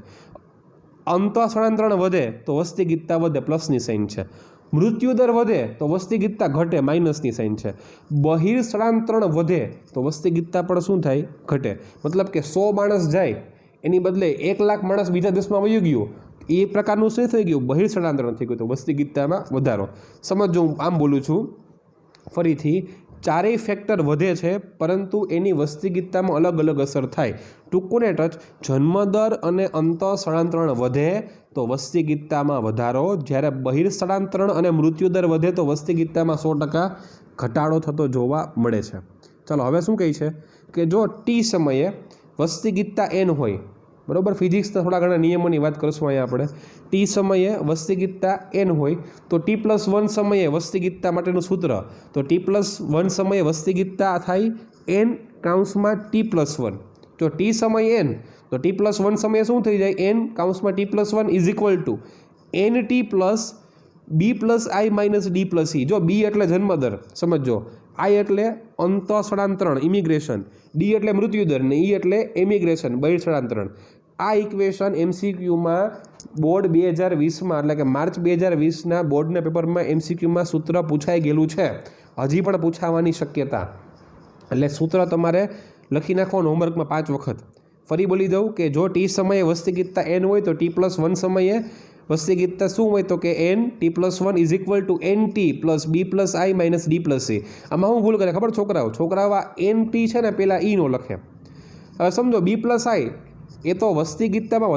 અંતઃ સ્થળાંતરણ વધે તો વસ્તી ગીતતા વધે, પ્લસની સાઇન છે. મૃત્યુદર વધે તો વસ્તી ગીતતા ઘટે, માઇનસની સાઇન છે. બહિર સ્થળાંતરણ વધે તો વસ્તી ગીતતા પણ શું થાય? ઘટે. મતલબ કે 100 માણસ જાય એની બદલે 1 લાખ માણસ બીજા દેશમાં વયું ગયું, એ પ્રકારનું શું થઈ ગયું? બહિર સ્થળાંતરણ થઈ ગયું. તો વસ્તી ગીતતામાં વધારો. સમજો, હું આમ બોલું છું ફરીથી, ચારેય ફેક્ટર વધે છે પરંતુ એની વસ્તી ગીતતામાં અલગ અલગ અસર થાય. ટૂંકુને ટચ, જન્મદર અને અંતઃ સ્થળાંતરણ વધે તો વસ્તી ગીતતામાં વધારો, જ્યારે બહિર સ્થળાંતરણ અને મૃત્યુદર વધે તો વસ્તી ગીતતામાં 100% ઘટાડો થતો જોવા મળે છે. ચાલો, હવે શું કહે છે કે જો ટી સમયે વસ્તી ગીતતા એન હોય, બરાબર, ફિઝિક્સના થોડા ઘણા નિયમોની વાત કરશું અહીંયા આપણે. ટી સમયે વસ્તી ગીતતા એન હોય તો T+1 સમયે વસ્તી ગીતતા માટેનું સૂત્ર, તો T+1 સમયે વસ્તી ગીતતા થાય એન કાઉન્સમાં T+1. જો ટી સમય એન તો T+1 સમયે શું થઈ જાય? એન કાઉન્સમાં T+1 is equal to NT plus B plus I minus D plus E. જો બી એટલે જન્મદર, સમજો, I એટલે અંતઃ સ્થળાંતરણ ઇમિગ્રેશન, ડી એટલે મૃત્યુદર ને E એટલે એમિગ્રેશન બહિર સ્થળાંતરણ. આ ઇક્વેશન MCQમાં બોર્ડ 2020માં એટલે કે માર્ચ 2020ના બોર્ડના પેપરમાં MCQમાં સૂત્ર પૂછાઈ ગયેલું છે. હજી પણ પૂછાવાની શક્યતા. એટલે સૂત્ર તમારે લખી નાખવાનું હોમવર્કમાં 5 વખત. ફરી બોલી દઉં કે જો ટી સમયે વસ્તી ગીતતા એન હોય તો T+1 સમયે વસ્તી ગીતતા શું હોય? તો કે N T+1 is equal to NT plus B plus I minus D plus C. આમાં શું ભૂલ કરે ખબર? છોકરાઓ આ NT છે ને પહેલાં E નો લખે. હવે સમજો, B પ્લસ I એ તો વસ્તી ગીતતામાં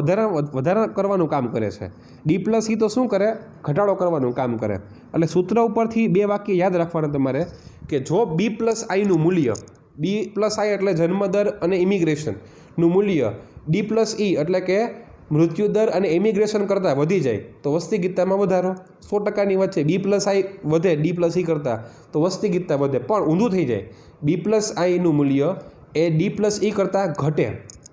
વધારા કરવાનું કામ કરે છે. D પ્લસ E તો શું કરે? ઘટાડો કરવાનું કામ કરે. એટલે સૂત્ર ઉપરથી 2 વાક્ય યાદ રાખવાના તમારે કે જો B પ્લસ Iનું મૂલ્ય, B પ્લસ I એટલે જન્મદર અને ઇમિગ્રેશનનું મૂલ્ય, D પ્લસ E એટલે કે મૃત્યુદર અને એમિગ્રેશન કરતાં વધી જાય તો વસ્તી ગીતતામાં વધારો. 100%ની વાત છે. B+I વધે D+E કરતાં તો વસ્તી ગીતતા વધે. પણ ઊંધું થઈ જાય, B+Iનું મૂલ્ય એ D+E કરતાં ઘટે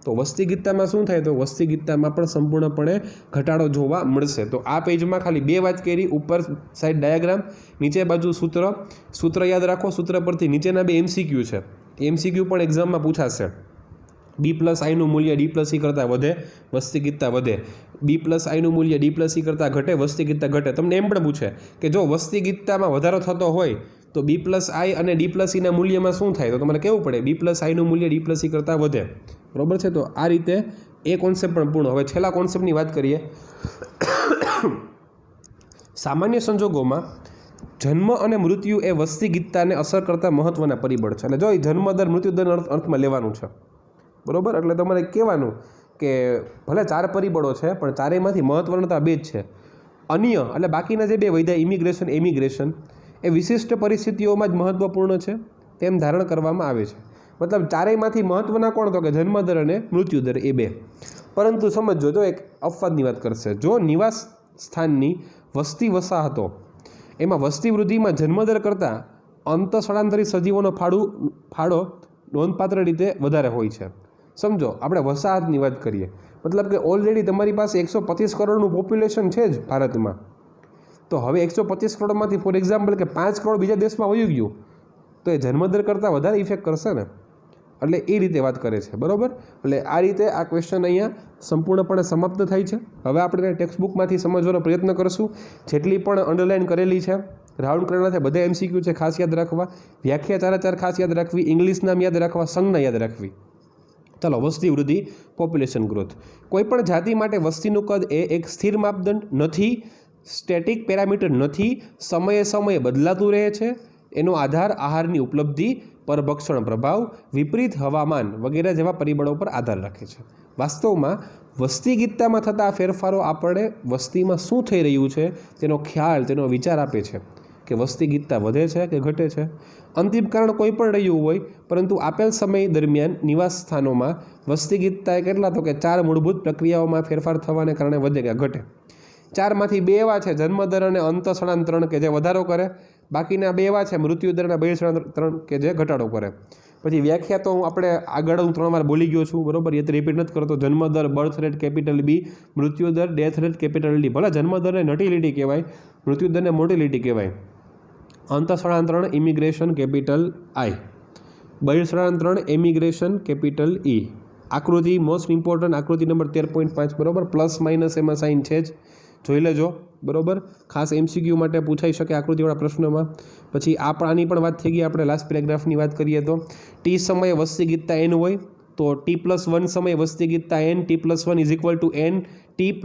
તો વસ્તી ગીતતામાં શું થાય? તો વસ્તી ગીતતામાં પણ સંપૂર્ણપણે ઘટાડો જોવા મળશે. તો આ પેજમાં ખાલી 2 વાત કરી, ઉપર સાઈડ ડાયાગ્રામ, નીચે બાજુ સૂત્ર યાદ રાખો. સૂત્ર પરથી નીચેના 2 MCQ છે. MCQ પણ એક્ઝામમાં પૂછાશે. B+Iનું મૂલ્ય D+E કરતાં વધે, વસ્તી ગીતતા વધે. B+Iનું મૂલ્ય D+E કરતાં ઘટે, વસ્તી ગીતતા ઘટે. તમને એમ પણ પૂછે કે જો વસ્તી ગીતતામાં વધારો થતો હોય તો B+I અને D+Eના મૂલ્યમાં શું થાય? તો તમારે કહેવું પડે B+Iનું મૂલ્ય D+E કરતાં વધે. બરાબર છે? તો આ રીતે એ કોન્સેપ્ટ પણ પૂર્ણ. હવે છેલ્લા કોન્સેપ્ટની વાત કરીએ. સામાન્ય સંજોગોમાં જન્મ અને મૃત્યુ એ વસ્તી ગીતતાને અસર કરતા મહત્ત્વના પરિબળ છે. એટલે જો એ જન્મદર મૃત્યુદર અર્થમાં લેવાનું છે. બરાબર? એટલે તમારે કહેવાનું કે ભલે 4 પરિબળો છે પણ ચારેયમાંથી મહત્ત્વના તો આ 2 જ છે. અન્ય એટલે બાકીના જે 2 વૈધા ઇમિગ્રેશન એમિગ્રેશન એ વિશિષ્ટ પરિસ્થિતિઓમાં જ મહત્ત્વપૂર્ણ છે તેમ ધારણ કરવામાં આવે છે. મતલબ ચારેયમાંથી મહત્ત્વના કોણ? તો કે જન્મદર અને મૃત્યુદર એ 2. પરંતુ સમજો, જો એક અપવાદની વાત કરશે. જો નિવાસ સ્થાનની વસ્તી વસાહતો એમાં વસ્તી વૃદ્ધિમાં જન્મદર કરતાં અંતઃસ્થળાંતરિત સજીવોનો ફાળો નોંધપાત્ર રીતે વધારે હોય છે. સમજો, આપણે વસાહતની વાત કરીએ, મતલબ કે ઓલરેડી તમારી પાસે 125 કરોડનું પોપ્યુલેશન છે જ ભારતમાં. તો હવે 125 કરોડમાંથી ફોર એક્ઝામ્પલ કે 5 કરોડ બીજા દેશમાં વયું ગયું તો એ જન્મદર કરતાં વધારે ઇફેક્ટ કરશે ને. એટલે એ રીતે વાત કરે છે. બરાબર? એટલે આ રીતે આ ક્વેશ્ચન અહીંયા સંપૂર્ણપણે સમાપ્ત થાય છે. હવે આપણે ટેક્સ્ટબુકમાંથી સમજવાનો પ્રયત્ન કરશું. જેટલી પણ અંડરલાઇન કરેલી છે, રાઉન્ડ કરેલા છે, બધા MCQ છે, ખાસ યાદ રાખવા. વ્યાખ્યા 4 ખાસ યાદ રાખવી. ઇંગ્લિશ નામ યાદ રાખવા. સંજ્ઞા યાદ રાખવી. ચાલો, વસ્તી વૃદ્ધિ, પોપ્યુલેશન ગ્રોથ. કોઈપણ જાતિ માટે વસ્તીનું કદ એ એક સ્થિર માપદંડ નથી, સ્ટેટિક પેરામીટર નથી, સમયે બદલાતું રહે છે. એનો આધાર આહારની ઉપલબ્ધિ, પરભક્ષણ પ્રભાવ, વિપરીત હવામાન વગેરે જેવા પરિબળો પર આધાર રાખે છે. વાસ્તવમાં વસ્તી ગીતતામાં થતા આ ફેરફારો આપણે વસ્તીમાં શું થઈ રહ્યું છે તેનો ખ્યાલ, તેનો વિચાર આપે છે કે વસ્તી ગીતતા વધે છે કે ઘટે છે. અંતિમ કારણ કોઈ પણ રહ્યું હોય, પરંતુ આપેલ સમય દરમિયાન નિવાસ સ્થાનોમાં વસ્તી ગીતતા કેટલા? તો કે 4 મૂળભૂત પ્રક્રિયાઓમાં ફેરફાર થવાને કારણે વધે કે ઘટે. 4માંથી 2 એવા છે, જન્મદર અને અંતઃસ્થળાંતરણ, કે જે વધારો કરે. બાકીના 2 એવા છે, મૃત્યુદર અને બહિર્સ્થળાંતરણ, કે જે ઘટાડો કરે. પછી વ્યાખ્યા તો આપણે આગળ 3 વાર બોલી ગયો છું. બરાબર? એ રિપીટ નથી કરતો. જન્મદર બર્થ રેટ કેપિટલ B, મૃત્યુદર ડેથ રેટ કેપિટલ D. ભલે જન્મદરને નટિલિટી કહેવાય, મૃત્યુદરને મોર્ટિલિટી કહેવાય. અંતઃસ્થળાંતરણ ઇમિગ્રેશન કેપિટલ I, બહિર્સ્થળાંતરણ એમિગ્રેશન કેપિટલ E. આકૃતિ મોસ્ટ ઇમ્પોર્ટન્ટ, આકૃતિ નંબર 13.5. બરાબર? પ્લસ માઇનસ એમાં સાઇન છે જ, જોઈ લેજો. બરાબર? ખાસ MCQ માટે પૂછાઈ શકે આકૃતિવાળા પ્રશ્નોમાં. પછી આની પણ વાત થઈ ગઈ. આપણે લાસ્ટ પેરેગ્રાફની વાત કરીએ તો T સમયે વસ્તી ગીતતા N હોય તો T+1 સમયે વસ્તી ગીતતા N, T+1 is equal two N T+B+I-D+E.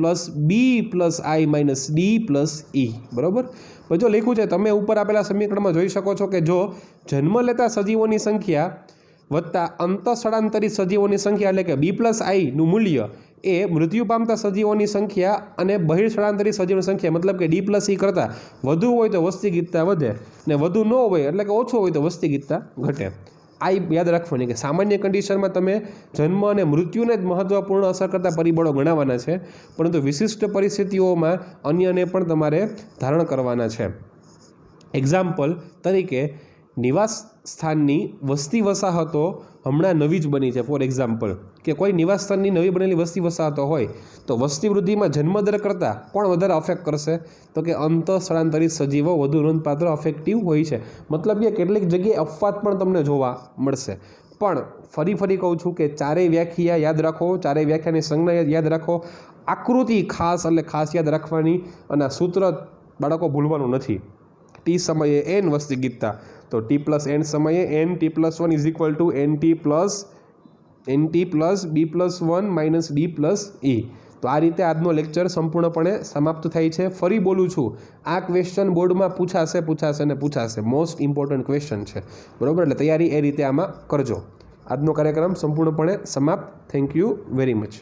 બરાબર? જો લખ્યું છે, તમે ઉપર આપેલા સમીકરણમાં જોઈ શકો છો કે જો જન્મ લેતા સજીવોની સંખ્યા વત્તા અંતઃસ્થળાંતરિત સજીવોની સંખ્યા એટલે કે B+I નું મૂલ્ય એ મૃત્યુ પામતા સજીવોની સંખ્યા અને બહિર્સ્થળાંતરિત સજીવોની સંખ્યા મતલબ કે D+E કરતાં વધુ હોય તો વસ્તી ગીતતા વધે, ને વધુ ન હોય એટલે કે ઓછો હોય તો વસ્તી ગીતતા ઘટે. આ યાદ રાખવાની કે સામાન્ય કન્ડિશનમાં તમે જન્મ અને મૃત્યુને જ મહત્ત્વપૂર્ણ અસર કરતા પરિબળો ગણાવવાના છે, પરંતુ વિશિષ્ટ પરિસ્થિતિઓમાં અન્યને પણ તમારે ધારણ કરવાના છે. એક્ઝામ્પલ તરીકે, નિવાસ સ્થાનની વસ્તી વસાહતો હમણાં નવી જ બની છે. ફોર એક્ઝામ્પલ કે કોઈ નિવાસ સ્થાનની નવી બનેલી વસ્તી વસાહતો હોય તો વસ્તી વૃદ્ધિમાં જન્મદર કરતાં કોણ વધારે અફેક્ટ કરશે? તો કે અંતઃસ્થળાંતરિત સજીવો વધુ નોંધપાત્ર અફેક્ટિવ હોય છે. મતલબ કે કેટલીક જગ્યાએ અપવાદ પણ તમને જોવા મળશે. પણ ફરી કહું છું કે ચારેય વ્યાખ્યા યાદ રાખો, ચારેય વ્યાખ્યાની સંજ્ઞા યાદ રાખો. આકૃતિ ખાસ એટલે ખાસ યાદ રાખવાની, અને આ સૂત્ર બાળકો ભૂલવાનું નથી. T સમયે N વસ્તી ગીતતા તો T+N સમયે N T+1 is equal two NT+B+1-D+E. તો આ રીતે આજનો લેક્ચર સંપૂર્ણપણે સમાપ્ત થાય છે. ફરી બોલું છું, આ ક્વેશ્ચન બોર્ડમાં પૂછાશે. મોસ્ટ ઇમ્પોર્ટન્ટ ક્વેશ્ચન છે. બરાબર? એટલે તૈયારી એ રીતે આમાં કરજો. આજનો કાર્યક્રમ સંપૂર્ણપણે સમાપ્ત. Thank you very much.